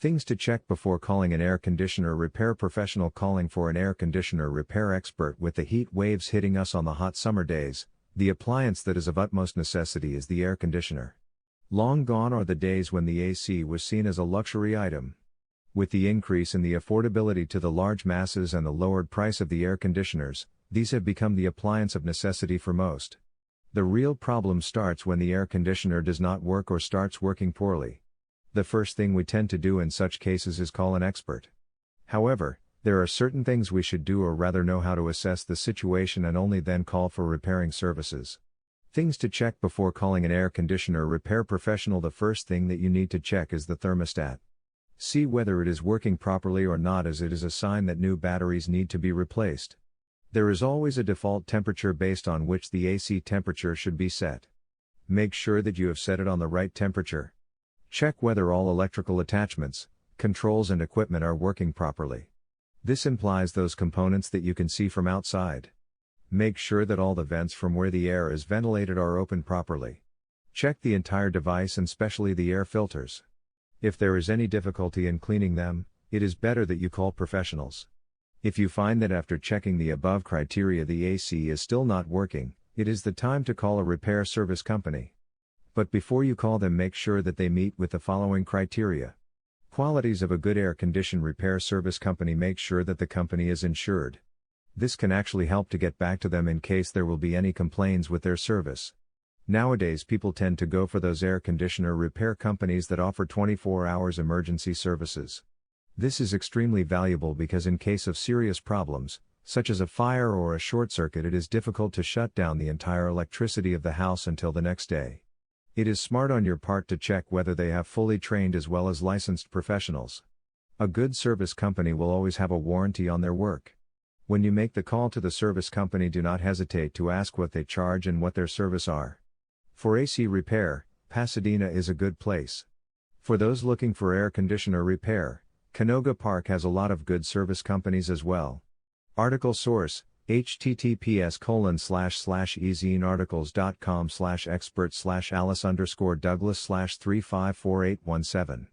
Things to check before calling an air conditioner repair professional. Calling for an air conditioner repair expert. With the heat waves hitting us on the hot summer days, the appliance that is of utmost necessity is the air conditioner. Long gone are the days when the AC was seen as a luxury item. With the increase in the affordability to the large masses and the lowered price of the air conditioners, these have become the appliance of necessity for most. The real problem starts when the air conditioner does not work or starts working poorly. The first thing we tend to do in such cases is call an expert. However, there are certain things we should do, or rather know how to assess the situation and only then call for repairing services. Things to check before calling an air conditioner repair professional. The first thing that you need to check is the thermostat. See whether it is working properly or not, as it is a sign that new batteries need to be replaced. There is always a default temperature based on which the AC temperature should be set. Make sure that you have set it on the right temperature. Check whether all electrical attachments, controls and equipment are working properly. This implies those components that you can see from outside. Make sure that all the vents from where the air is ventilated are open properly. Check the entire device and especially the air filters. If there is any difficulty in cleaning them, it is better that you call professionals. If you find that after checking the above criteria the AC is still not working, it is the time to call a repair service company. But before you call them, make sure that they meet with the following criteria. Qualities of a good air condition repair service company. Make sure that the company is insured. This can actually help to get back to them in case there will be any complaints with their service. Nowadays people tend to go for those air conditioner repair companies that offer 24 hours emergency services. This is extremely valuable because in case of serious problems, such as a fire or a short circuit, it is difficult to shut down the entire electricity of the house until the next day. It is smart on your part to check whether they have fully trained as well as licensed professionals. A good service company will always have a warranty on their work. When you make the call to the service company, do not hesitate to ask what they charge and what their service are. For AC repair, Pasadena is a good place. For those looking for air conditioner repair, Canoga Park has a lot of good service companies as well. Article source: https://ezinearticles.com/expert/Alice_Douglas/354817